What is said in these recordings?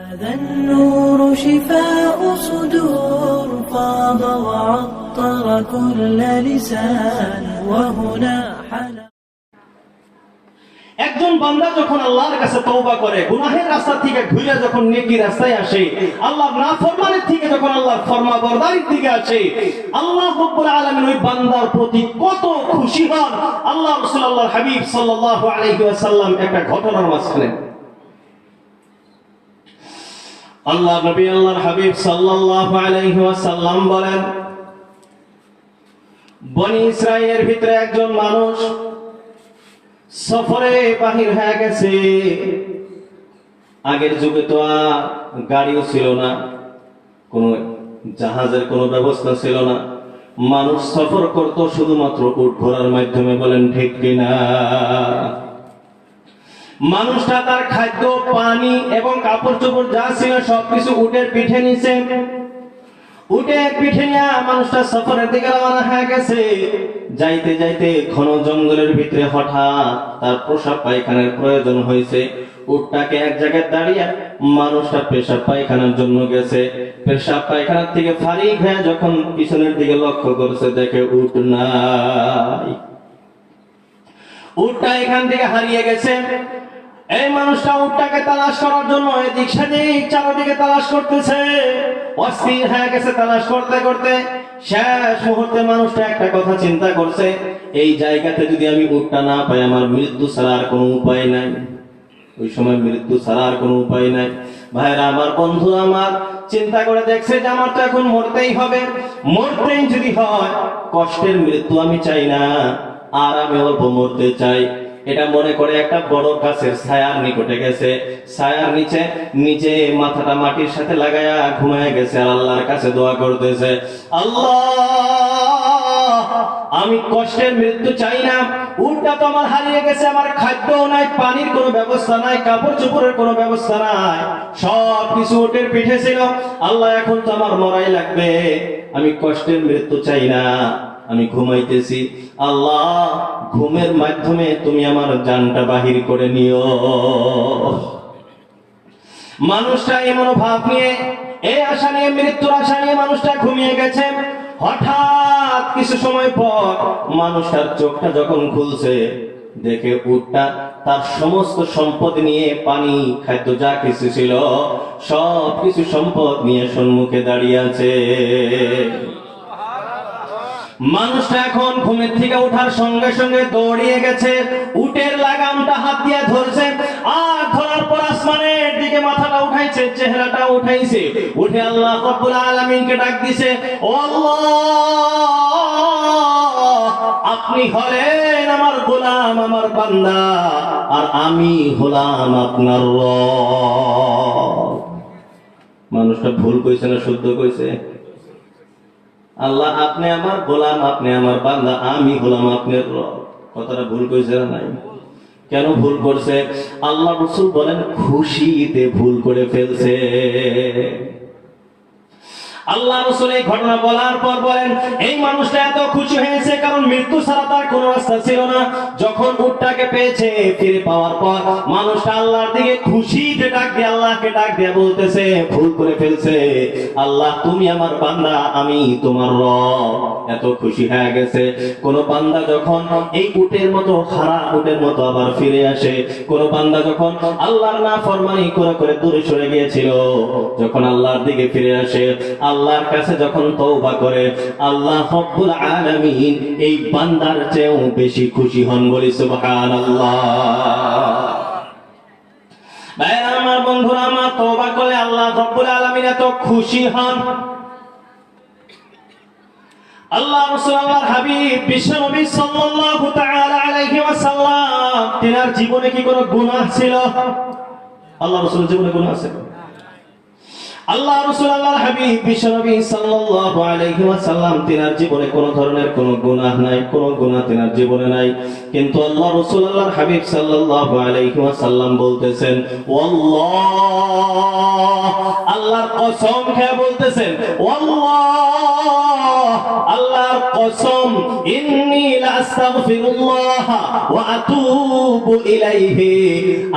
هذا النور شفاء صدور فاض وعطر كل لسان وهنا حلا একজন বান্দা যখন আল্লাহর কাছে তওবা করে, গুনাহের রাস্তা থেকে ঘুরে যখন নেকি রাস্তায় আসে, আল্লাহর নাফরমানির থেকে যখন আল্লাহর ফরমাবরদারির দিকে আসে, আল্লাহ রাব্বুল আলামিন ওই বান্দার প্রতি কত খুশি হন। আল্লাহ রাসূল আল্লাহর হাবিব সাল্লাল্লাহু আলাইহি ওয়াসাল্লাম একটা ঘটনার মাঝখানে আল্লাহ নবী আল্লাহর হাবিব সাল্লাল্লাহু আলাইহি ওয়াসাল্লাম বলেন, বনি ইসরাইলের ভিতরে একজন মানুষ সফরে বাহির হয়ে গেছে। আগের যুগে তো গাড়িও ছিল না, কোনো জাহাজের কোনো ব্যবস্থা ছিল না। মানুষ সফর করত শুধুমাত্র উট ঘোড়ার মাধ্যমে। বলেন ঠিক কিনা? মানুষটা তার খাদ্য, পানি এবং কাপড় চোপড় যা ছিল সবকিছু উটের পিঠে নিছে। উটের পিঠে নিয়ে মানুষটা সফরের দিকে রওনা হয়ে গেছে। যাইতে যাইতে ঘন জঙ্গলের ভিতরে হঠাৎ তার প্রসাব পায়খানার প্রয়োজন হয়েছে। উটটাকে এক জায়গায় দাঁড়িয়ে মানুষটা পেশাব পায়খানার জন্য গেছে। পেশাব পায়খানার থেকে ফারিগ হয়ে যখন পিছনের দিকে লক্ষ্য করছে, দেখে উট নাই। উটটা এখান থেকে হারিয়ে গেছে। এই মানুষটা উটটাকে তালাশ করার জন্য এদিক সেদিক চারদিকে তালাশ করতেছে, অস্থির হয়ে গেছে তালাশ করতে করতে। শেষ মুহূর্তে মানুষটা একটা কথা চিন্তা করছে, এই জায়গাতে যদি আমি উটটা না পাই, আমার মৃত্যু ছাড়া আর কোনো উপায় নাই। ওই সময় মৃত্যু ছাড়া আর কোনো উপায় নাই। ভাইরা আমার, বন্ধু আমার, চিন্তা করে দেখছে যে আমার তো এখন মরতেই হবে। মরতেই যদি হয়, কষ্টের মৃত্যু আমি চাই না, আর আমি অল্প মরতে চাই। এটা মনে করে একটা বড় গাছের ছায়ার নিকটে গেছে। ছায়ার নিচে নিজে মাথাটা মাটির সাথে লাগায়া ঘুমায় গেছে, আর আল্লাহর কাছে দোয়া করতেছে, আল্লাহ, আমি কষ্টের মৃত্যু চাই না। উটটা তো আমার হারিয়ে গেছে, আমার খাদ্যও নাই, পানির কোনো ব্যবস্থা নাই, কাপড় চোপড়ের কোনো ব্যবস্থা নাই, সব কিছু উটের পিঠে ছিল। আল্লাহ, এখন তো আমার মরাই লাগবে। আমি কষ্টের মৃত্যু চাই না, আমি ঘুমাইতেছি। আল্লাহ, ঘুমের মাধ্যমে তুমি আমার জানটা বাহির করে নিও। মানুষটা এই মনোভাব নিয়ে, এই আশা নিয়ে, মৃত্যুর আশা নিয়ে মানুষটা ঘুমিয়ে গেছে। হঠাৎ কিছু সময় পর মানুষটার চোখটা যখন খুলছে, দেখে উটটা তার সমস্ত সম্পদ নিয়ে, পানি, খাদ্য যা কিছু ছিল সব কিছু সম্পদ নিয়ে সম্মুখে দাঁড়িয়ে আছে। মানুষটা এখন ঘুমের থেকে ওঠার সঙ্গে সঙ্গে দৌড়িয়ে গেছে, উটের লাগামটা হাত দিয়ে ধরছে, আর ধরার পর আসমানের দিকে মাথাটা উঠাইছে, চেহারাটা উঠাইছে, উঠে আল্লাহ রাব্বুল আলামিনকে ডাক দিছে, ও আল্লাহ, আপনি হলেন আমার গোলাম, আমার বান্দা, আর আমি হলাম আপনার রব। মানুষটা ভুল কইছে না শুদ্ধ কইছে? আল্লাহ, আপনি আমার গোলাম, আপনি আমার বান্দা, আমি হলাম আপনার রব। কথাটা ভুল কইছে না? নাই। কেন ভুল করছে? আল্লাহ রাসূল বলেন, খুশিতে ভুল করে ফেলছে। আল্লাহ রাসূল এই ঘটনা বলার পর বলেন, এই মানুষটা এত খুশি হয়েছে কারণ মৃত্যু ছাড়া তার কোনো রাস্তা ছিল না। যখন উটটাকে পেয়েছে, ফিরে পাওয়ার পর মানুষটা আল্লাহর দিকে খুশিতে ডাক দিয়ে, আল্লাহকে ডাক দিয়ে বলতেছে, ভুল করে ফেলছে, আল্লাহ, তুমি আমার বান্দা, আমি তোমার রব। এত খুশি হয়ে গেছে। কোন বান্দা যখন এই উটের মতো, খারাপ উটের মতো আবার ফিরে আসে, কোন বান্দা যখন আল্লাহর নাফরমানি করে করে দূরে সরে গিয়েছিল, যখন আল্লাহর দিকে ফিরে আসে, আল্লাহর কাছে যখন তওবা করে, আল্লাহ রাব্বুল আলামিন এই বান্দার চেয়েও বেশি খুশি হন। বলি সুবহানাল্লাহ। ভাইরা আমার, বন্ধুরা আমার, তওবা করলে আল্লাহ রাব্বুল আলামিন এত খুশি হন। আল্লাহ রাসূল আল্লাহর হাবিব বিশ্বনবী সাল্লাল্লাহু তাআলা আলাইহি ওয়াসাল্লাম, তিনার জীবনে কি কোনো গুনাহ ছিল? আল্লাহ রাসূলের জীবনে গুনাহ ছিল? আল্লাহ রাসূল আল্লাহর হাবিব বিশ্বনবী সাল্লাল্লাহু আলাইহি ওয়াসাল্লাম, তিনার জীবনে কোনো ধরনের কোনো গুনাহ নাই, কোনো গুনাহ তিনার জীবনে নাই। কিন্তু আল্লাহ রাসূল আল্লাহর হাবিব সাল্লাল্লাহু আলাইহি ওয়াসাল্লাম বলতেছেন, ওয়াল্লাহ, আল্লাহর কসম খেয়ে বলতেছেন, ওয়াল্লাহ, আল্লাহর কসম, ইন্নী লাস্তাগফিরুল্লাহ ওয়া আতুবু ইলাইহি,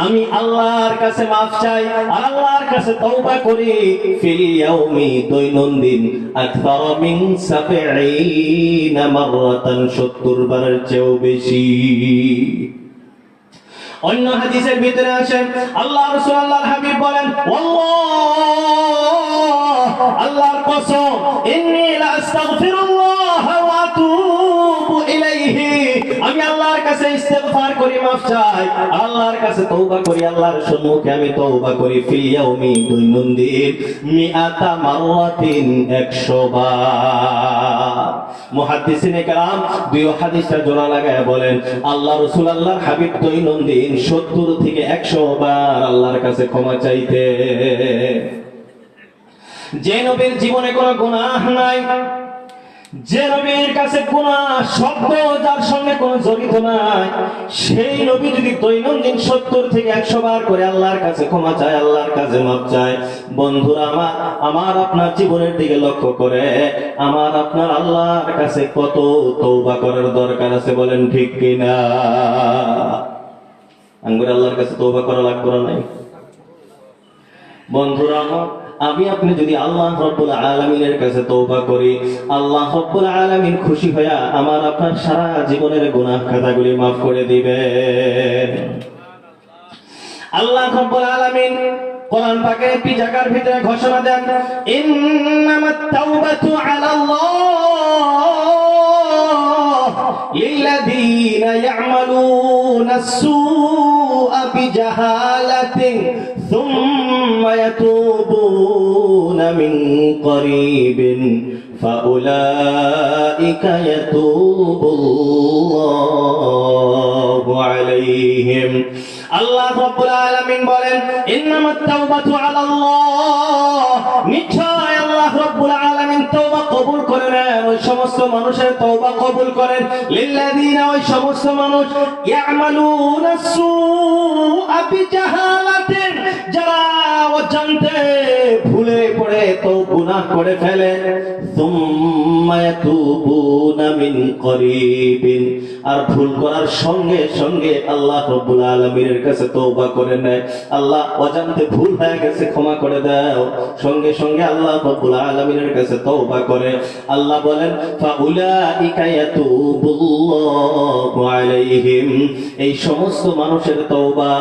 আমি আল্লাহর কাছে মাফ চাই আর আল্লাহর কাছে তওবা করি, ফিল ইয়াউমি, দৈনন্দিন, আকতার মিন 70 মাররাতান, 70 বারের চেয়েও বেশি। অন্য হাদিসের ভিতরে আছেন আল্লাহ রাসূল আল্লাহর হাবিব বলেন, আল্লাহ, আল্লাহর কসম, ইন্নী লাস্তাগফিরুল্লাহ ওয়া আতুবু ইলাইহি, আমি আল্লাহর কাছে ইস্তিগফার করি, মাফ চাই, আল্লাহর কাছে তওবা করি, আল্লাহর সম্মুখে আমি তওবা করি, ফিল ইয়াউমি, দৈনন্দিন, মিআতা মাররাতিন, 100 বার। মুহাদ্দিসিনে কেরাম দুই হাদিসটা জোড়া লাগায় বলেন, আল্লাহ রাসূল আল্লাহর হাবিব দৈনন্দিন 70 থেকে 100 বার আল্লাহর কাছে ক্ষমা চাইতে। যে নবীর জীবনে কোনো গুনাহ নাই, যে নবীর কাছে গুনাহ শব্দ যার সঙ্গে কোনো জড়িত নাই, সেই নবী যদি দৈনন্দিন 70 থেকে 100 বার করে আল্লাহর কাছে ক্ষমা চায়, আল্লাহর কাছে মাফ চায়, বন্ধুরা আমার আপনার জীবনের দিকে লক্ষ্য করে আমার আপনার আল্লাহর কাছে কত তওবা করার দরকার আছে, বলেন ঠিক কিনা? আঙ্গুর আল্লাহর কাছে তওবা করা লাগবে না নাই? বন্ধুরা আমি আপনি যদি আল্লাহ রাব্বুল আলামিনের কাছে তওবা করি, আল্লাহ রাব্বুল আলামিন খুশি হয়ে আমার আপনার সারা জীবনের গুনাহ খাতাগুলি মাফ করে দিবেন। আল্লাহ রাব্বুল আলামিন কোরআন পাকে একটি জায়গার ভিতরে ঘোষণা দেন, ইন্নামাত তাওবাতু আলাল্লাহ লিল্লাযীনা ইয়া'মালুনাস সুআ বিজাহালাতিন সুম্মা ইয়াতুবুনা মিন করিবিন ফাউলাইকা ইয়াতুবুল্লাহু আলাইহিম। আল্লাহ রাব্বুল আলামিন বলেন, ইন্নামাত তাওবাতু আলাল্লাহ, নিশ্চয় আল্লাহ রাব্বুল আলামিন তওবা কবুল করেন, ওই সমস্ত মানুষের তওবা কবুল করেন, লিল্লাযীনা, ওই সমস্ত মানুষ, ইয়া'মালুনাস সুআ বিজাহালাতিন, যারা অজান্তে ভুলে পড়ে তো গুনাহ করে ফেলে, সুম্মা ইয়াতুবুনা মিন করিবিন, আর ভুল করার সঙ্গে সঙ্গে আল্লাহ রাব্বুল আলামিনের কাছে তওবা করে নেয়, আল্লাহ অজান্তে ভুল হয়ে গেছে ক্ষমা করে দাও, সঙ্গে সঙ্গে আল্লাহ রাব্বুল আলামিনের কাছে তওবা করে, আল্লাহ বলেন ফাউলাইকা ইয়াতুবুল্লাহু আলাইহিম, এই সমস্ত মানুষের তওবা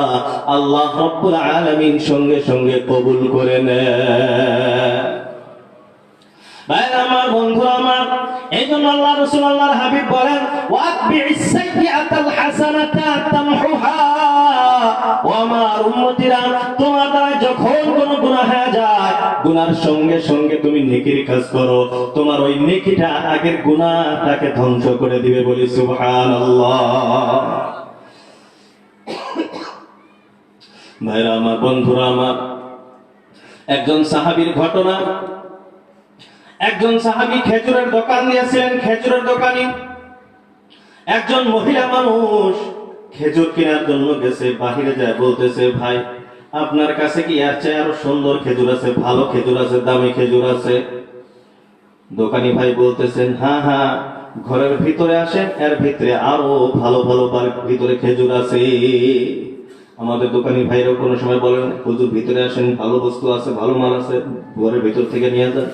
আল্লাহ রাব্বুল আলামিন সঙ্গে সঙ্গে কবুল করে নেয়। ভাই আমার, বন্ধুরা আমার, এইজন্য আল্লাহ রাসূল আল্লাহর হাবিব বলেন, ওয়াতবি'is সাইয়্যাতাল হাসানাতা তামহুহা, ও আমার উম্মতিরা, তোমার দ্বারা যখন কোনো গুনাহ হয়ে যায়, গুনার সঙ্গে সঙ্গে তুমি নেকির কাজ করো, তোমার ওই নেকিটা আগের গুনাহটাকে ধ্বংস করে দিবে, বলি সুবহানাল্লাহ। ভাইরা আমার, বন্ধুরা আমার, একজন সাহাবীর ঘটনা। একজন সাহাবী খেজুরের দোকান দিয়েছিলেন, খেজুরের দোকানি একজন মহিলা মানুষ খেজুর কেনার জন্য গেছে, বাহিরে যায় বলতেছে, ভাই আপনার কাছে কি এর চেয়ে আরো সুন্দর খেজুর আছে, ভালো খেজুর আছে, দামি খেজুর আছে? দোকানি ভাই বলতেছেন, হ্যাঁ হ্যাঁ, ঘরের ভিতরে আসেন, এর ভিতরে আরো ভালো ভালো ভিতরে খেজুর আছে। আমাদের দোকানি ভাইরাও কোনো সময় বলেন, হুজুর ভিতরে আসেন, ভালো বস্তু আছে, ভালো মাল আছে, ঘরের ভিতর থেকে নিয়ে যান।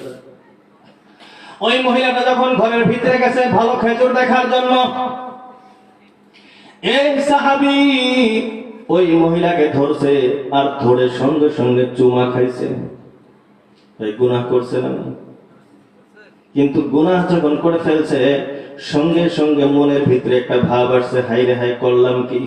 ওই মহিলাটা যখন ঘরের ভিতরে গেছে ভালো খেজুর দেখার জন্য, এই সাহাবী ওই মহিলাকে ধরছে, আর ধরে সঙ্গে সঙ্গে চুমা খাইছে। এই গুনাহ করছে না? কিন্তু গুনাহ যখন করে ফেলছে, সঙ্গে সঙ্গে মনের ভিতরে একটা ভাব আসছে, হাই রে হাই, করলাম কি?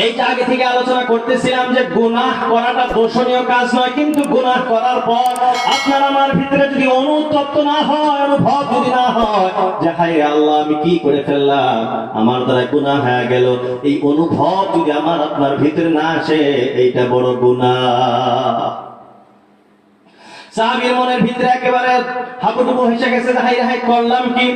এইটা আগে থেকে আলোচনা করতেছিলাম যে গুনাহ করাটা দোষণীয় কাজ নয়, কিন্তু গুনাহ করার পর আপনার আমার ভিতরে যদি অনুতপ্ত না হয়, অনুভব যদি না হয় যে হায় আল্লাহ আমি কি করে ফেললাম, আমার দ্বারা গুনাহ হয়ে গেল, এই অনুভব যদি আমার আপনার ভিতরে না আসে, এইটা বড় গুনাহ। সাহাবীর মনের ভিতরে একেবারে হাবুডুবু হেসে গেছে, হাই হাই করলাম কি।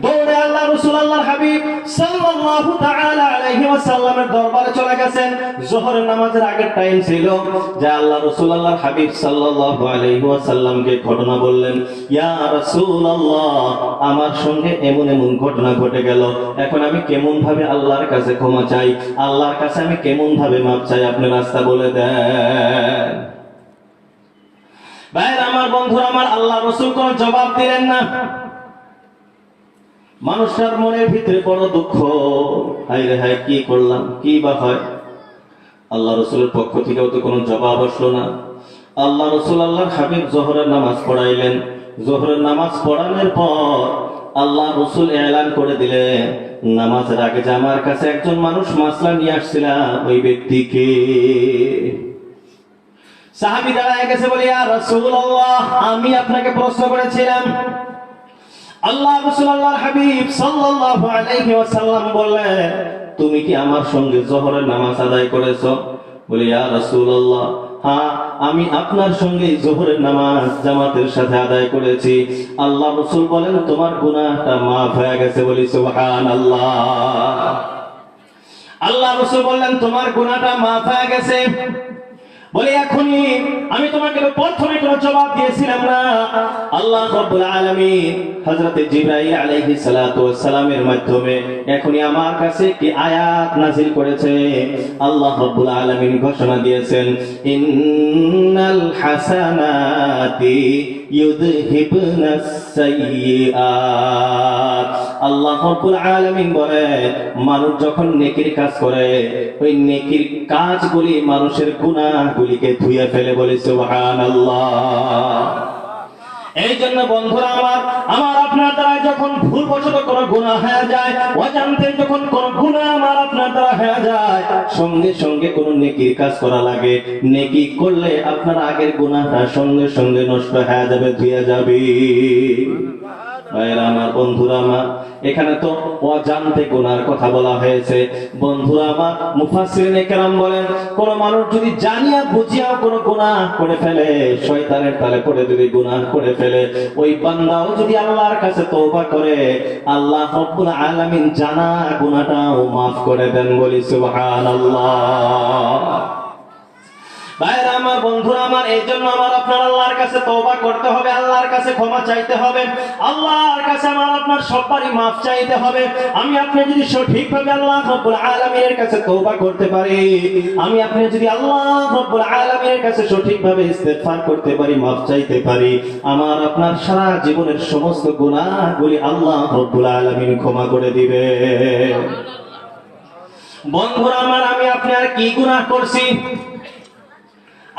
দৌড়ে আল্লাহ রাসূল আল্লাহর হাবিব সাল্লাল্লাহু তাআলা আলাইহি ওয়াসাল্লামের দরবারে চলে গেছেন। যোহরের নামাজের আগের টাইম ছিল, যে আল্লাহ রাসূল আল্লাহর হাবিব সাল্লাল্লাহু আলাইহি ওয়াসাল্লামকে ঘটনা বললেন, ইয়া রাসূলুল্লাহ, আমার সঙ্গে এমন এমন ঘটনা ঘটে গেল, এখন আমি কেমন ভাবে আল্লাহর কাছে ক্ষমা চাই, আল্লাহর কাছে আমি কেমন ভাবে মাপ চাই, আপনি রাস্তা বলে দেন। ভাইরা আমার, বন্ধুরা আমার, আল্লাহ রাসূল কোন জবাব দিলেন না। মানুষটার মনের ভিতরে বড় দুঃখ, হায় রে হায়, কি করলাম, কি বা হয়। আল্লাহ রাসূলের পক্ষ থেকেও তো কোনো জবাব আসলো না। আল্লাহ রাসূল আল্লাহর হাবিব যোহরের নামাজ পড়াইলেন। যোহরের নামাজ পড়ানোর পর আল্লাহ রাসূল এলান করে দিলেন, নামাজের আগে যে আমার কাছে একজন মানুষ মাসলা নিয়ে আসছিল, ওই ব্যক্তিকে। সাহাবী দাঁড়ায় গেছে, বলে, ইয়া রাসূলুল্লাহ, আমি আপনাকে প্রশ্ন করেছিলাম। আল্লাহ রাসূল আল্লাহর হাবিব সাল্লাল্লাহু আলাইহি ওয়াসাল্লাম বললেন, তুমি কি আমার সঙ্গে যোহরের নামাজ আদায় করেছো? বলে, ইয়া রাসূলুল্লাহ, হ্যাঁ, আমি আপনার সঙ্গে যোহরের নামাজ জামাতের সাথে আদায় করেছি। আল্লাহ রাসূল বলেন, তোমার গুনাহটা মাফ হয়ে গেছে। বলি সুবহানাল্লাহ। আল্লাহ রাসূল বললেন, তোমার গুনাহটা মাফ হয়ে গেছে। বলে, এখনই আমি তোমাকে প্রথমে কোনো জবাব দিয়েছিলাম না। আল্লাহ রাব্বুল আলামিন হযরতে জিবরাইল আলাইহিস সালাতু ওয়াস সালামের মাধ্যমে এখনই আমার কাছে একটি আয়াত নাযিল করেছে। আল্লাহ রাব্বুল আলামিন ঘোষণা দিয়েছেন, ইন্নাল হাসানাতি ইউযহিবুনাস সাইয়্যাত। আল্লাহ রাব্বুল আলামিন বলে, মানুষ যখন নেকির কাজ করে, ওই নেকির কাজগুলি মানুষের গুনাহগুলিকে ধুয়ে ফেলে। বলে সুবহানাল্লাহ। এই জন্য বন্ধুরা আমার আপনার দ্বারা যখন ভুলবশত কোনো গুনাহ হয়ে যায়, অজান্তে যখন কোনো গুনাহ আমার আপনার দ্বারা হয়ে যায়, সঙ্গে সঙ্গে কোনো নেকির কাজ করা লাগে। নেকি করলে আপনার আগের গুনাহটা সঙ্গে সঙ্গে নষ্ট হয়ে যাবে, ধুয়ে যাবে। ভাইরা আমার, বন্ধুরা আমার, এখানে তো অজান্তে গুনার কথা বলা হয়েছে। বন্ধুরা আমার, মুফাসসিরিনে কেরাম বলেন, কোন মানুষ যদি জানিয়া বুঝিয়াও কোন গুনাহ করে ফেলে, শয়তানের তালে পড়ে যদি গুনাহ করে ফেলে, ওই বান্দাও যদি আল্লাহর কাছে তওবা করে, আল্লাহ রাব্বুল আলামিন জানা গুনাহটাও মাফ করে দেন। বলি সুবহানাল্লাহ। ভাইরা আমার, বন্ধুরা আমার, এই জন্য আমার আপনার আল্লাহর কাছে তওবা করতে হবে, আল্লাহর কাছে ক্ষমা চাইতে হবে, আল্লাহর কাছে আমার আপনার সবারই মাফ চাইতে হবে। আমি আপনি যদি সঠিকভাবে আল্লাহ রাব্বুল আলামিনের কাছে তওবা করতে পারি, আমি আপনি যদি আল্লাহ রাব্বুল আলামিনের কাছে সঠিকভাবে ইস্তেগফার করতে পারি, মাফ চাইতে পারি, আমার আপনার সারা জীবনের সমস্ত গুনাহগুলি আল্লাহ রাব্বুল আলামিন ক্ষমা করে দিবে। বন্ধুরা আমার, আমি আপনি আর কি গুনাহ করছি?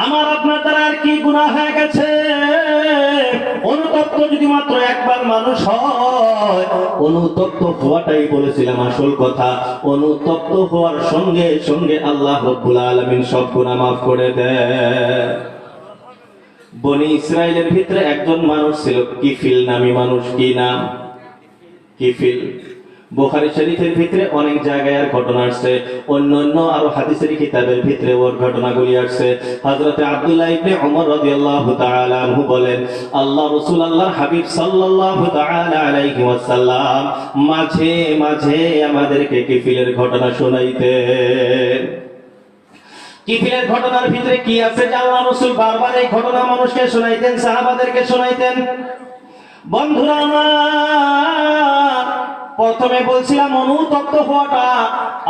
আমার আপনার দ্বারা আর কি গুনাহ হয়ে গেছে? অনুতপ্ত যদি মাত্র একবার মানুষ হয়, অনুতপ্ত হওয়াটাই বলেছিলাম আসল কথা। অনুতপ্ত হওয়ার সঙ্গে সঙ্গে আল্লাহ রাব্বুল আলামিন সব গুনাহ মাফ করে দেয়। বনি ইসরাইলের ভিতরে একজন মানুষ ছিল, কিফিল নামী মানুষ। কি নাম? কিফিল। বুখারী শরীফের ভিতরে অনেক জায়গায় আর ঘটনা আসছে, অন্য আরো হাদিসের কিতাবের ভিতরে ওর ঘটনাগুলি আসছে। হযরতে আব্দুল্লাহ ইবনে ওমর রাদিয়াল্লাহু তাআলা আনহু বলেন, আল্লাহ রাসূল আল্লাহর হাবিব সাল্লাল্লাহু তাআলা আলাইহি ওয়াসাল্লাম মাঝে মাঝে আমাদেরকে কিফিলের ঘটনা শোনাইতেন। কিফিলের ঘটনার ভিতরে কি আছে যে আল্লাহ রাসূল বারবার এই ঘটনা মানুষকে শোনাইতেন, সাহাবাদেরকে শোনাইতেন? বন্ধুরা আমার, প্রথমে বলছিলাম অনুতপ্ত হওয়াটা,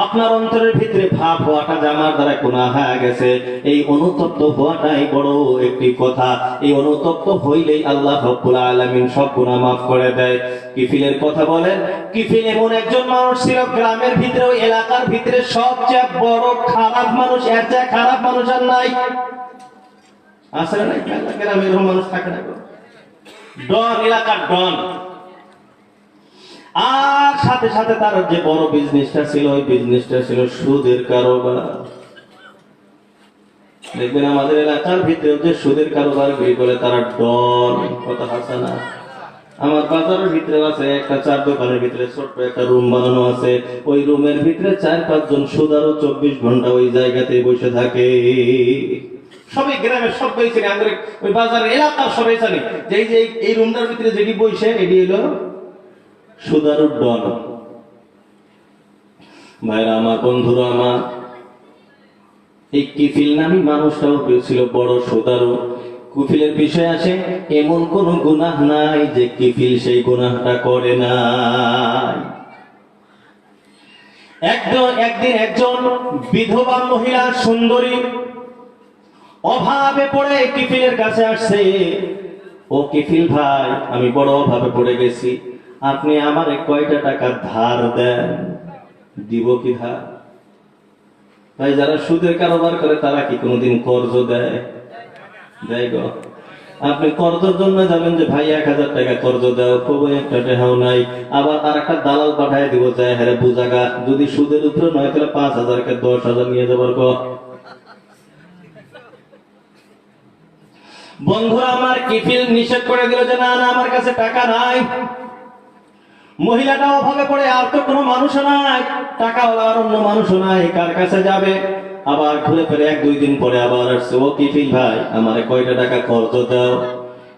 আপনার অন্তরের ভিতরে ভাব হওয়াটা যে আমার দ্বারা গুনাহ হয়ে গেছে, এই অনুতপ্ত হওয়াটাই বড় একটি কথা। এই অনুতপ্ত হইলেই আল্লাহ রাব্বুল আলামিন সব গুনাহ মাফ করে দেয়। কিফিলের কথা বলেন, কিফিল এমন একজন মানুষ ছিল, গ্রামের ভিতরে, ওই এলাকার ভিতরে সবচেয়ে বড় খারাপ মানুষ। এর চেয়ে খারাপ মানুষ আর নাই, আসলে নাই। গ্রামের মানুষ থাকে না, ডন, এলাকার ডন। আর সাথে সাথে তার যে বড় বিজনেসটা ছিল, ওই বিজনেসটা ছিল সুদের কারবার। দেখবেন আমাদের এলাকার ভিতরে যে সুদের কারবার বলে তারা ডন, কথা হাসা না। আমার বাজারের ভিতরে আছে একটা চার দোকানের ভিতরে ছোট্ট একটা রুম বানানো আছে, ওই রুমের ভিতরে 4-5 জন সুদারও 24 ঘন্টা ওই জায়গাতে বসে থাকে। সবাই গ্রামের সবাই জানে, আমাদের ওই বাজারের এলাকার সবাই জানে যে এই রুমটার ভিতরে যেটি বইছে এটি হলো সুদারুর ডন। ভাইরা আমার, বন্ধুরা আমার, এই কিফিল নামী মানুষটাও ছিল বড় সুদারু। কুফিলের বিষয় আছে, এমন কোন গুনাহ নাই যে কিফিল সেই গুনাহটা করে নাই। একদিন একজন বিধবা মহিলা সুন্দরী অভাবে পড়ে কিফিলের কাছে আসছে। ও কিফিল ভাই, আমি বড় অভাবে পড়ে গেছি, আপনি আমারে কয়টা টাকা ধার দেন? দিব কি ধার? তাই যারা সুদের কারবার করে তারা কি কোনোদিন কর্জ দেয়? দেয় গো। আপনি কর্জের জন্য যাবেন যে ভাই 1000 টাকা কর্জ দাও, খুব একটা টাকাও নাই, আবার আর একটা দালাল পাঠায় দিব যায় হ্যাঁ বুঝাগা, যদি সুদের উপরে নয় তাহলে 5000 কে 10,000 নিয়ে যাবার গো। বন্ধুরা আমার, কিফিল নিষেধ করে দিল যে না না, আমার কাছে টাকা নাই। মহিলাটা অভাবে পড়ে, আর তো কোনো মানুষ নাই, টাকাওয়ালা আর অন্য মানুষ নাই, কার কাছে যাবে? আবার ঘুরে ফিরে 1-2 দিন পরে আবার আসছে, ও কিফিল ভাই, আমারে কয়টা টাকা কর্জ দাও।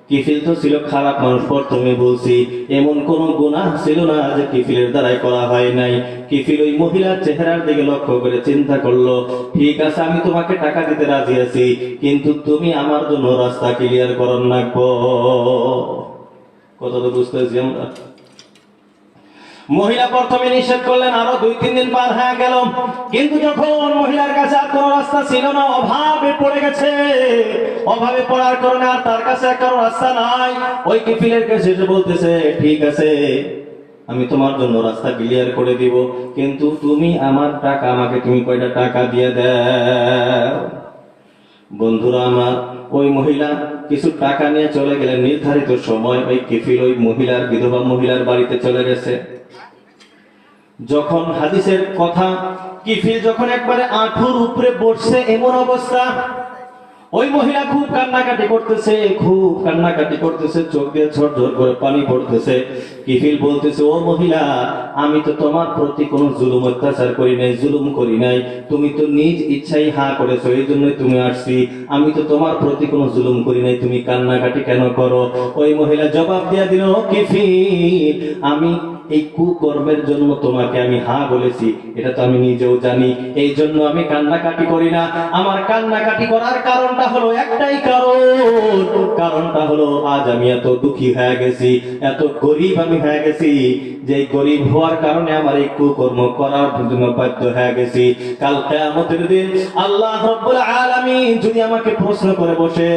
কিফিল তো ছিল খারাপ মানুষ, প্রথমে বলছি এমন কোন গুনাহ ছিল না যে কিফিলের দ্বারাই করা হয় নাই। কিফিল ওই মহিলার চেহারার দিকে লক্ষ্য করে চিন্তা করলো, ঠিক আছে আমি তোমাকে টাকা দিতে রাজি আছি, কিন্তু তুমি আমার জন্য রাস্তা ক্লিয়ার করন রাখবো। কথা তো বুঝতেছি আমরা। মহিলা প্রথমে নিষেধ করলেন, আরো 2-3 দিন পার হয়ে গেল, কিন্তু যখন মহিলার কাছে আর কোনো রাস্তা ছিল না, অভাবে পড়ে গেছে, অভাবে পড়ার কারণে আর তার কাছে কোনো রাস্তা নাই, ওই কিফিলের কাছে এসে বলতেছে, ঠিক আছে আমি তোমার জন্য রাস্তা ক্লিয়ার করে দিব, কিন্তু তুমি আমার টাকা, আমাকে তুমি কয়টা টাকা দিয়ে দাও। বন্ধুরা আমার, ওই মহিলা কিছু টাকা নিয়ে চলে গেলেন। নির্ধারিত সময় ওই কিফিল ওই মহিলার, বিধবা মহিলার বাড়িতে চলে গেছে। যখন হাদিসের কথা, কিফিল যখন একবারে আঁঠুর উপরে বসছে এমন অবস্থা, ওই মহিলা খুব কান্নাকাটি করতেছে, চোখ দিয়ে ঝরঝর করে পানি পড়তেছে। কিফিল বলতেছে, ও মহিলা, আমি তো তোমার প্রতি কোনো জুলুম অত্যাচার করি নাই, জুলুম করি নাই, তুমি তো নিজ ইচ্ছাই হা করেছো, এই জন্যই তুমি আসছি, আমি তো তোমার প্রতি কোনো জুলুম করি নাই, তুমি কান্নাকাটি কেন করো? ওই মহিলা জবাব দিয়ে দিল, কিফিল, আমি এই কুকর্মের জন্য তোমাকে আমি হা বলেছি, এটা তো আমি নিজেও জানি, এই জন্য আমি কান্নাকাটি করি না। আমার কান্নাকাটি করার কারণটা হলো একটাই কারণটা হলো আজ আমি এত দুঃখী হয়ে গেছি, এত গরিব আমি হয়ে গেছি, যে গরিব হওয়ার কারণে আমার এই কুকর্ম করার জন্য বাধ্য হয়ে গেছি। কাল কিয়ামতের দিন আল্লাহ রাব্বুল আলামিন যদি আমাকে প্রশ্ন করে বসে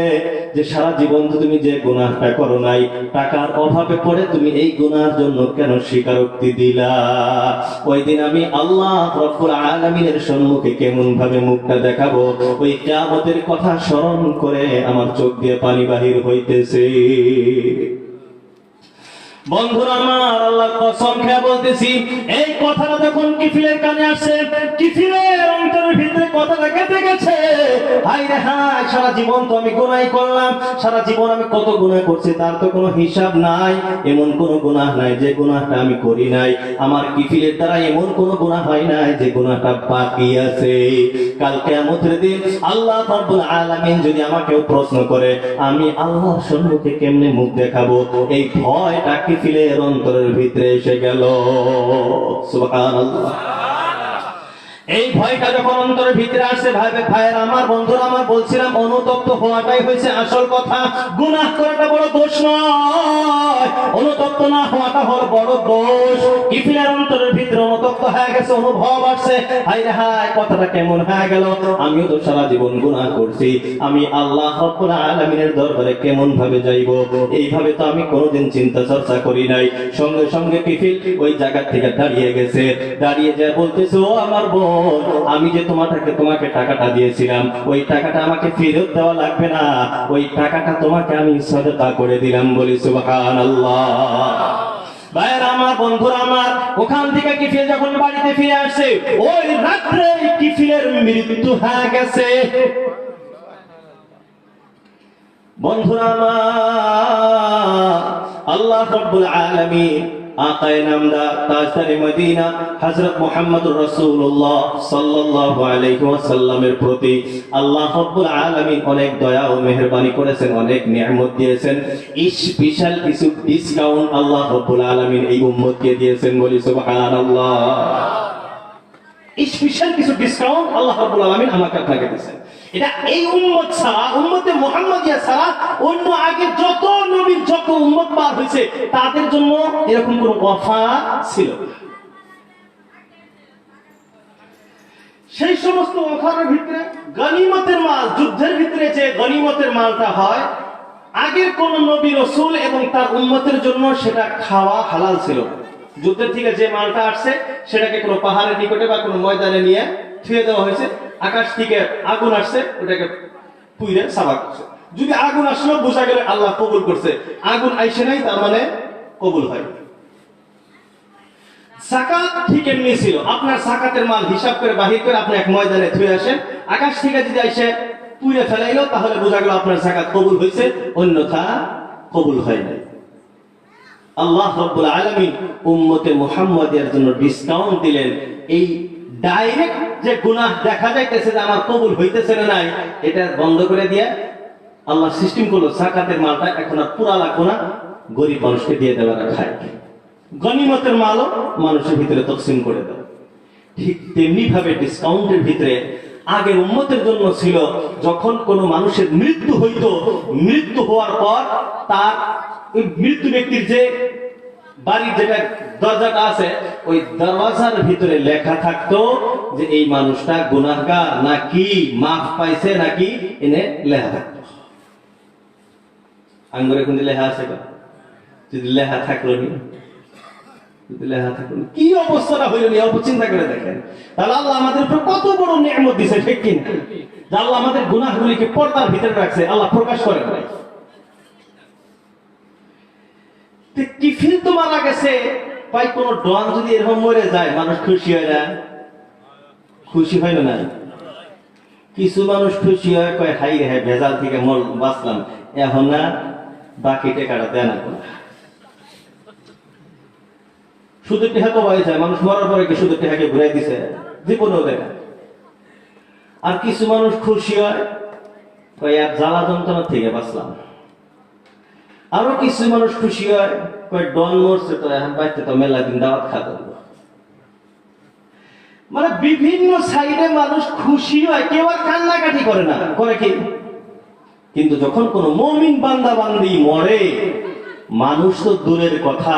যে সারা জীবন তো তুমি যে গুনাহটা করো নাই, টাকার অভাবে পড়ে তুমি এই গুনাহের জন্য কেন স্বীকারোক্তি দিলা, ওই দিন আমি আল্লাহ রাব্বুল আলামিনের সম্মুখে কেমন ভাবে মুখটা দেখাবো, ওই কিয়ামতের কথা স্মরণ করে আমার চোখ দিয়ে পানি বাহির হইতেছে। বন্ধুরা আমার, আল্লাহর কসম খেয়ে বলতেছি, এই কথাটা যখন কিফিলের কানে আসছে, কিফিলের অন্তরের ভিতরে কথাটা গেঁথে গেছে, হায় রে হায়, সারা জীবন তো আমি গুনাহ করলাম, সারা জীবন আমি কত গুনাহ করছি তার তো কোনো হিসাব নাই, এমন কোন গুনাহ নাই যে গুনাহটা আমি করি নাই, আমার কিফিলের দ্বারা এমন কোন গুনাহ হয় নাই যে গুনাহটা বাকি আছে। কাল কিয়ামতের দিন আল্লাহ রাব্বুল আলামিন যদি আমাকেও প্রশ্ন করে, আমি আল্লাহর সম্মুখে কেমনে মুখ দেখাবো, এই ভয়টা কিফিলের অন্তরের ভিতরে এসে গেল। সুবহানাল্লাহ। এই ভয়টা যখন অন্তরের ভিতরে আসছে, ভাইয়ের আমার, বন্ধুরা আমার, বলছিলাম অনুতপ্ত হওয়াটাই হয়েছে আসল কথা, গুনাহ করাটা বড় দোষ নয়, অনুতপ্ত না হওয়াটা হলো বড় দোষ। কিফিলের অন্তরের ভিতরে অনুতপ্ত হয়ে গেছে, অনুভব আসছে, হায় রে হায়, কথাটা কেমন হয়ে গেল, আমিও তো সারা জীবন গুনাহ করছি, আমি আল্লাহ রাব্বুল আলামিনের দরবারে কেমন ভাবে যাইব, এইভাবে তো আমি কোনোদিন চিন্তা চর্চা করি নাই। সঙ্গে সঙ্গে কিফিল ওই জায়গা থেকে দাঁড়িয়ে গেছে, দাঁড়িয়ে যা বলতেছে, ও আমার বোন, আমি যে তোমাকে টাকাটা দিয়েছিলাম, ওই টাকাটা আমাকে ফেরত দেওয়া লাগবে না, ওই টাকাটা তোমাকে আমি সাদকা করে দিলাম। বলি সুবহানাল্লাহ। ভাইরা আমার, বন্ধুরা আমার, ওখান থেকে কিফিল যখন বাড়িতে ফিরে আসছে, ওই রাত্রে কিফিলের মৃত্যু হয়ে গেছে। বন্ধুরা আমার, আল্লাহ রাব্বুল আলামিন আকায়ে নামদার তাজদারে মদিনা হযরত মুহাম্মদুর রাসূলুল্লাহ সাল্লাল্লাহু আলাইহি ওয়াসাল্লামের প্রতি আল্লাহ রাব্বুল আলামিন অনেক দয়া ও মেহেরবানি করেছেন, অনেক নিয়ামত দিয়েছেন। স্পেশাল কিছু ডিসকাউন্ট আল্লাহ রাব্বুল আলামিন এই উম্মতকে দিয়েছেন, বলি সুবহানাল্লাহ। স্পেশাল কিছু ডিসকাউন্ট আল্লাহ রাব্বুল আলামিন আমাকে আপনাকে দিয়েছেন। এটা এই উম্মত ছাড়া, উম্মতে মুহাম্মাদিয়া ছাড়া অন্য আগে যত নবীর যত উম্মত পার হয়েছে তাদের জন্য এরকম কোন অফার ছিল। সেই সমস্ত অফারের ভিতরে গনিমতের মাল, যুদ্ধের ভিতরে যে গনিমতের মালটা হয়, আগের কোন নবী রাসূল এবং তার উম্মতের জন্য সেটা খাওয়া হালাল ছিল। যুদ্ধের থেকে যে মালটা আসছে সেটাকে কোনো পাহাড়ের নিকটে বা কোনো ময়দানে নিয়ে ছুঁয়ে দেওয়া হয়েছে। আকাশ থেকে আগুন আসছে, ওটাকে পুইরে সাবা করছে। যদি আগুন আসলো বোঝা গেলে আল্লাহ কবুল করছে, আগুন আইসে নাই তার মানে কবুল হয়। যাকাত ঠিক এমনি ছিল, আপনার যাকাতের মাল হিসাব করে বাহির করে আপনি এক ময়দানে থুয়ে আসেন, আকাশ থেকে যদি আইসে পুইরে ফেলাইলো তাহলে বোঝা গেল আপনার যাকাত কবুল হয়েছে, অন্যথা কবুল হয় নাই। আল্লাহ রাব্বুল আলামিন উম্মতে মুহাম্মাদিয়ার জন্য ডিসকাউন্ট দিলেন। এই ডাইরেক্ট যে গুনাহ দেখা যাইতেছে যে আমার কবুল হইতেছে না নাই, এটা বন্ধ করে দিয়ে আল্লাহ সিস্টেম করলো যাকাতের মালটা এখন আর পুরা লাগবো না, গরিব মানুষকে দিয়ে দেওয়া খায়। গনিমতের মালও মানুষের ভিতরে তকসিম করে দাও। ঠিক তেমনি ভাবে ডিসকাউন্টের ভিতরে আগে উম্মতের জন্য ছিল, যখন কোনো মানুষের মৃত্যু হইতো, মৃত্যু হওয়ার পর তার ওই মৃত্যু ব্যক্তির যে বাড়ির যেটা দরজাটা আছে ওই দরওয়াজার ভিতরে লেখা থাকতো যে এই মানুষটা গুনাহগার নাকি মাফ পাইছে নাকি, এনে লেখা থাকতো। আঙ্গুরে কোন লেখা আছে, যদি লেখা থাকলো নি, যদি লেখা থাকলো কি অবস্থাটা হইল নি, চিন্তা করে দেখেন। তাহলে আল্লাহ আমাদের উপর কত বড় নিয়ামত দিছে, ঠিক কিনা? যে আল্লাহ আমাদের গুনাহগুলিকে পর্দার ভিতরে রাখছে, আল্লাহ প্রকাশ করে নাই। কিফিল তো মারা গেছে, ভাই কোন ডন যদি এরকম মরে যায় মানুষ খুশি হয় না? খুশি হয় না? কিছু মানুষ খুশি হয়, কয় হাই রে ভেজাল থেকে বাঁচলাম, এখন না বাকি টাকাটা দেয় না। সুদের টেহা তো হয়ে যায়, মানুষ মরার পরে কি সুদের টেহাকে ঘুরাই দিছে, জীবনেও দেয় না। আর কিছু মানুষ খুশি হয়, কয় আর জ্বালা যন্ত্রণা থেকে বাঁচলাম। আরো কিছু মানুষ খুশি হয়, কয় ডন মরছে তো এখন বাইতে তো মেলা দিন দাওয়াত খাওয়া। মানে বিভিন্ন সাইডে মানুষ খুশি হয়, কেউ আর কান্নাকাটি করে না, করে কি? কিন্তু যখন কোন মুমিন বান্দা বান্দি মরে, মানুষ তো দূরের কথা,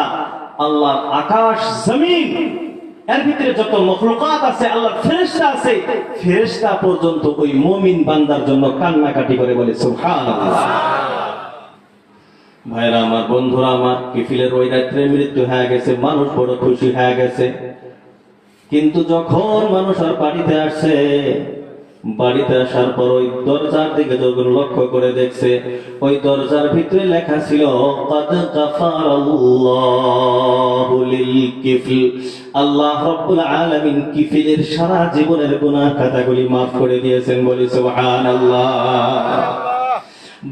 আল্লাহ আকাশ জমিন এর ভিতরে যত মখলুকাত আছে, আল্লাহ ফেরেশতা আছে, ফেরেশতা পর্যন্ত ওই মুমিন বান্দার জন্য কান্নাকাটি করে, বলে সুবহানাল্লাহ। ভাইরা আমার, বন্ধুরা আমার, কিফিলের ওই রাত্রে মৃত্যু হয়ে গেছে, মানুষ বড় খুশি হয়ে গেছে। কিন্তু যখন মানুষ আর বাড়িতে আসছে, বাড়িতে আসার পর ওই দরজার দিকে যখন লক্ষ্য করে দেখছে, ওই দরজার ভিতরে লেখা ছিল ক্বাদ গাফারাল্লাহু লিল কিফল, আল্লাহ রাব্বুল আলামিন কিফিলের সারা জীবনের গুনাহ খাতাগুলি মাফ করে দিয়েছেন, বলি সুবহানাল্লাহ।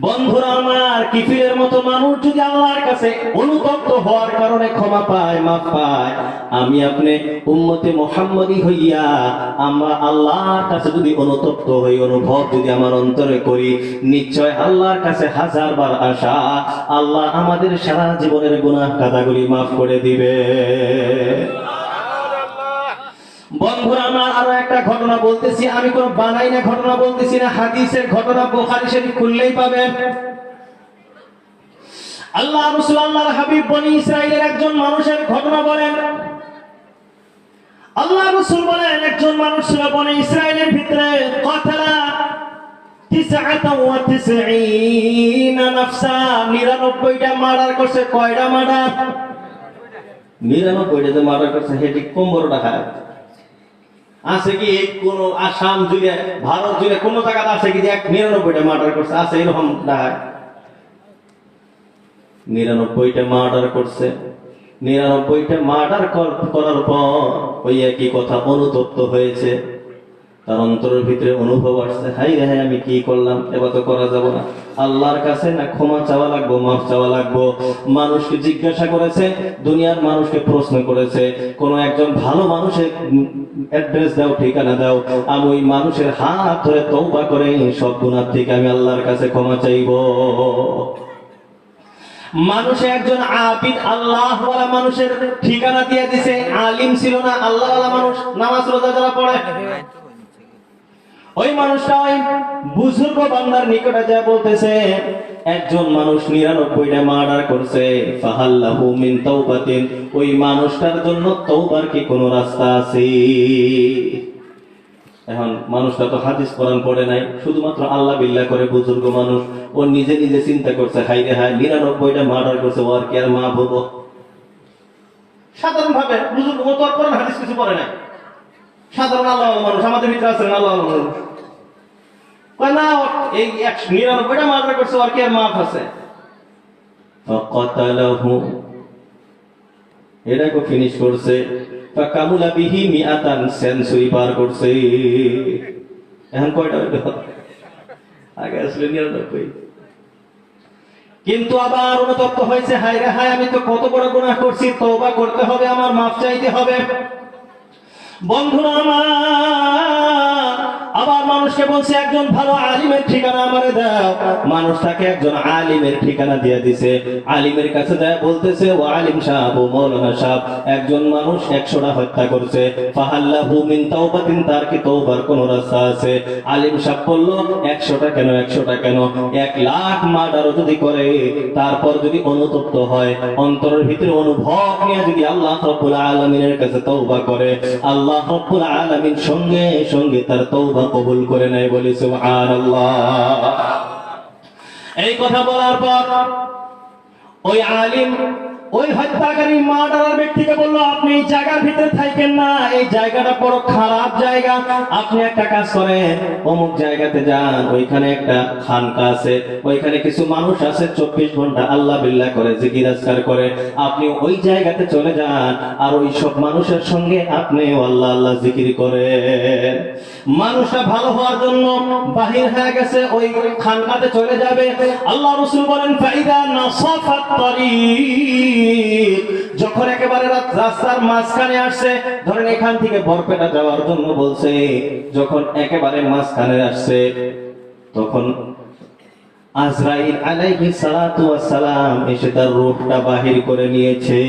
বন্ধুরা আমার, কিফিলের মতো মানুষ যদি আল্লাহর কাছে অনুতপ্ত হওয়ার কারণে ক্ষমা পায়, মাফ পায়, আমি আপনি উম্মতে মুহাম্মদী হইয়া আমরা আল্লাহর কাছে যদি অনুতপ্ত হই, অনুভব যদি আমার অন্তরে করি, নিশ্চয় আল্লাহর কাছে হাজারবার আশা, আল্লাহ আমাদের সারা জীবনের গুনাহ খাতাগুলি মাফ করে দিবে। বন্ধুরা আমার, আরো একটা ঘটনা বলতেছি, আমি কোন বানাই না ঘটনা বলতেছি না, হাদিসের ঘটনা, বুখারী শরীফ খুললেই পাবেন। আল্লাহ রাসূল, আল্লাহর হাবিব বনি ইসরাইলের একজন মানুষের ঘটনা বলেন। আল্লাহ রাসূল বলেন, একজন মানুষ ছিল বনি ইসরাইলের ভিতরে, কাতালা 99 নাফসা, 99টা মার্ডার করছে। কয়টা মার্ডার? 99টা যে মার্ডার করছে, হেটি কম বড় টাকা আছে কি? কোন আসাম জুড়ে, ভারত জুড়ে কোন জায়গাতে আছে কি যে 99টা মার্ডার করছে? আছে এরকম ঢাকায়? 99টা মার্ডার করছে। 99টা মার্ডার করার পর ওই একই কথা অনুতপ্ত হয়েছে। তার অন্তরের ভিতরে অনুভব আসছে, হাই রে হাই, আমি কি করলাম, এবার তো করা যাব না। আল্লাহর কাছে না ক্ষমা চাওয়া লাগবো, মাফ চাওয়া লাগবো। মানুষকে জিজ্ঞাসা করেছে, দুনিয়ার মানুষকে প্রশ্ন করেছে, কোন একজন ভালো মানুষের অ্যাড্রেস দাও, ঠিকানা দাও, আমি ওই মানুষের হাত ধরে তওবা করে সব গুনাহ থেকে আমি আল্লাহর কাছে ক্ষমা চাইবো। মানুষে একজন আবিদ আল্লাহওয়ালা মানুষের ঠিকানা দিয়ে দিছে, আলিম ছিল না, আল্লাহওয়ালা মানুষ, নামাজ রোজা যারা পড়ে, ওই মানুষটা ওই বুজুর্গ বান্দার নিকটে যা বলতেছে, একজন মানুষ 99টা মার্ডার করছে, ফাহাল্লাহু মিন তাওবাতিন, ওই মানুষটার জন্য তওবার কি কোনো রাস্তা আছে? এখন মানুষটা তো হাদিস কোরআন পড়ে নাই, শুধুমাত্র আল্লাহ বিল্লাহ করে বুজুর্গ মানুষ, ও নিজে নিজে চিন্তা করছে, হাই রে হাই, 99টা মার্ডার করছে, ওর কি আর মাফ হবো? সাধারণ ভাবে বুজুর্গ তো আর কোরআন হাদিস কিছু পড়ে নাই, সাধারণ আল্লাহ মানুষ, আমাদের ভিতরে আছেন আল্লাহ মানুষ, কয় না এই 99টা মার্ডার করছে, ওর কি আর মাফ আছে? ফাকাতালাহু, এটাকে ফিনিশ করছে, ফাকামুলা বিহি মিআতান, সেঞ্চুরি পার করছে। এখন কয়টা হইল? আগে আসলে 99। কিন্তু আবার অনুতপ্ত হয়েছে, হায় রে হায়, আমি তো কত বড় গুনাহ করছি, তওবা করতে হবে, আমার মাফ চাইতে হবে। বন্ধুরা আমার, আবার মানুষকে বলছে, একজন ভালো আলিমের ঠিকানা আমারে দাও। মানুষ তাকে একজন আলিমের ঠিকানা দিয়ে দিছে, আলিমের কাছে যায় বলতেছে, ও আলিম সাহেব, ও মৌলানা সাহেব, একজন মানুষ 100টা হত্যা করছে, ফাহাল্লাহু মিন তাওবাতিন, তার কি তওবার কোন রাস্তা আছে? আলিম সাহেব বলল, 100টা কেন, 100টা কেন, 1 লাখ মার্ডারও যদি করে, তারপর যদি অনুতপ্ত হয়, অন্তরের ভিতরে অনুভব নিয়ে যদি আল্লাহ রাব্বুল আলামিনের কাছে তওবা করে, আল্লাহ রাব্বুল আলামিন সঙ্গে সঙ্গে তার তওবা কবুল করে নেয়। বলি সুবহানাল্লাহ। এই কথা বলার পর ওই আলিম ওই হত্যাকারী মার্ডারার ব্যক্তিকে বলল, আপনি এই জায়গার ভিতরে থাকেন না, এই জায়গাটা বড় খারাপ জায়গা, আপনি একটা কাজ করেন, অমুক জায়গাতে যান, ওইখানে একটা খানকা আছে, ওইখানে কিছু মানুষ আছে 24 ঘন্টা আল্লাহ বিল্লাহ করে, জিকির আজকার করে, আপনি ওই জায়গাতে চলে যান, আর ওই সব মানুষের সঙ্গে আপনি আল্লাহ আল্লাহ জিকির করেন। মানুষটা ভালো হওয়ার জন্য বাহির হয়ে গেছে, ওই খানকাতে চলে যাবে। আল্লাহ রাসূল বলেন, ফাইদা নাসাফাত তারিক, যখন একেবারে রাস্তার মাঝখানে আসছে, ধরেন এখান থেকে বরপেটা যাওয়ার জন্য বলছে, যখন একেবারে মাঝখানে আসছে, তখন আজরাইল আলাইহিস সালাতু ওয়াস সালাম এসে তার রূহটা বাহির করে নিয়েছে।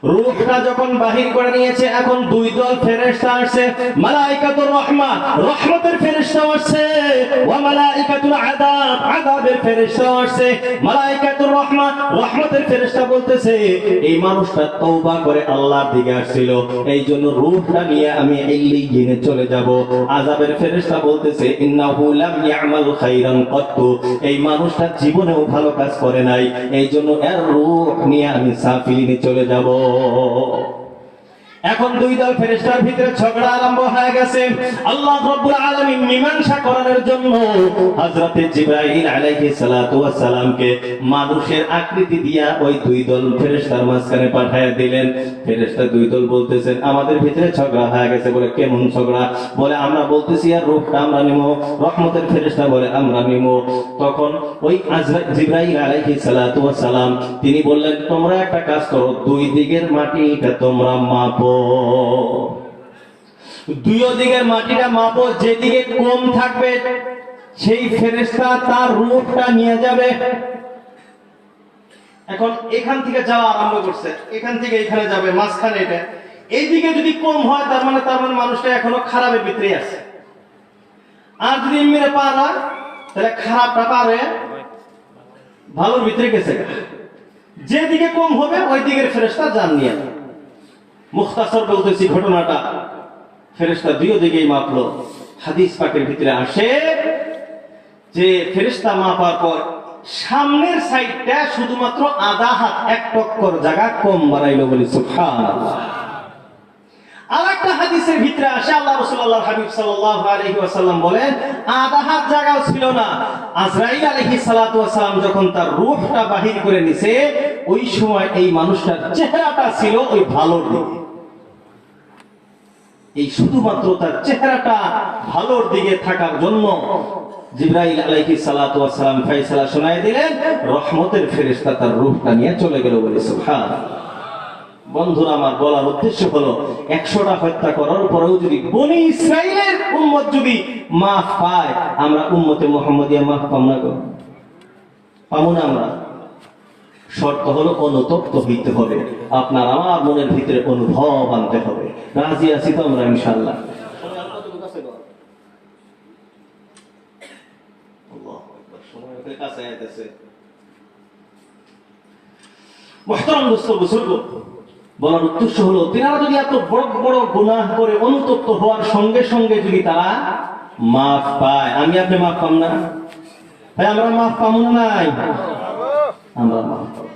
রূহটা যখন বাহির করে নিয়েছে, এখন 2 দল ফেরেশতা আসছে, মালায়েকাতুর রহমা, রহমতের ফেরেশতা আসছে, ওয়া মালায়েকাতুল আযাব, আযাবের ফেরেশতা আসছে। মালায়েকাতুর রহমা, রহমতের ফেরেশতা বলতেছে, এই মানুষটা তওবা করে আল্লাহর দিকে আসছিল, এই জন্য রূহটা নিয়ে আমি ইল্লিয়িনে চলে যাব। আযাবের ফেরেশতা বলতেছে, ইন্নাহু লাম ইয়ামাল খাইরান কত্তু, এই মানুষটা জীবনেও ভালো কাজ করে নাই, এই জন্য এর রূহ নিয়ে আমি সাফিলিনে চলে যাব। এখন 2 দল ফেরেশতার ভিতরে ঝগড়া আরম্ভ হয়ে গেছে। আল্লাহ রাব্বুল আলামিন মীমাংসা করার জন্য হযরতে জিবরাইল আলাইহিস সালাতু ওয়াস সালামকে মানুষের আকৃতি দিয়া ওই 2 দল ফেরেশতার মাঝখানে পাঠিয়ে দিলেন। ফেরেশতা 2 দল বলতেছেন, আমাদের ভিতরে ঝগড়া হয়ে গেছে। বলে, কেমন ঝগড়া? বলে, আমরা বলতেছি আর রূহটা আমরা নিব, রহমতের ফেরেশতা বলে আমরা নিব। তখন ওই জিবরাইল আলাইহিস সালাতু ওয়াস সালাম তিনি বললেন, তোমরা একটা কাজ করো, 2 দিকের মাটিটা তোমরা মাপো, 2 দিকের মাটিটা মাপো, যেদিকে কম থাকবে সেই ফেরেশতা তার রূহটা নিয়ে যাবে। এখন এখান থেকে যাওয়া আরম্ভ করছে, এখান থেকে এখানে যাবে, মাঝখানে এটা, এইদিকে যদি কম হয় তার মানে মানুষটা এখনো খারাপের ভিতরে আছে, আর যদি এমনি পার হয় তাহলে খারাপটা পার হয়ে ভালোর ভিতরে গেছে। যেদিকে কম হবে ওই দিকের ফেরেশতা জান নিয়ে। মুখতাসর বলতেছি ঘটনাটা, ফেরেশতা 2 দিকেই মাপলো। হাদিস পাকের ভিতরে আসে যে ফেরেশতা মাপার পর সামনের সাইডটা শুধুমাত্র আধা হাত, 1 টক্কর জায়গা কম বাড়াইলো। বলি সুবহানাল্লাহ। আরেকটা হাদিসের ভিতরে আসে, আল্লাহ রাসূলুল্লাহ হাবিব সাল্লাল্লাহু আলাইহি ওয়াসাল্লাম বলেন, আধা হাত জায়গাও ছিল না। আজরাইল আলাইহিস সালাতু ওয়াস সালাম যখন তার রূহটা বাহির করে নিছে, ওই সময় এই মানুষটার চেহারাটা ছিল ওই ভালোর দিকে। এই শুধুমাত্র তার চেহারাটা ভালোর দিকে থাকার জন্য জিবরাইল আলাইহিস সালাতু ওয়াস সালাম ফয়সালা শোনায় দিলেন, রহমতের ফেরেশতা তার রূহটা নিয়ে চলে গেল বলে সুবহানাল্লাহ। বন্ধুরা, আমার বলার উদ্দেশ্য হলো 100টা হত্যা করার পরেও যদি বনি ইসরাইলের উম্মত যদি মাফ পায়, আমরা উম্মতে মুহাম্মাদিয়া মাফ পাবো না গো? পাবো না আমরা? শর্ত হলো অনুতপ্ত হইতে হবে, আপনার আমার মনের ভিতরে অনুভব আনতে হবে। রাজি আছি তো আমরা ইনশাআল্লাহ? মুহতারাম দোস্ত বুজুর্গ, বলার উদ্দেশ্য হলো তিনারা যদি এত বড় বড় গুনাহ করে অনুতপ্ত হওয়ার সঙ্গে সঙ্গে যদি তারা মাফ পায়, আমি আপনি মাফ পাম না? ভাই আমরা মাফ পাবো না? নাই, আমরা মাফ পাবো।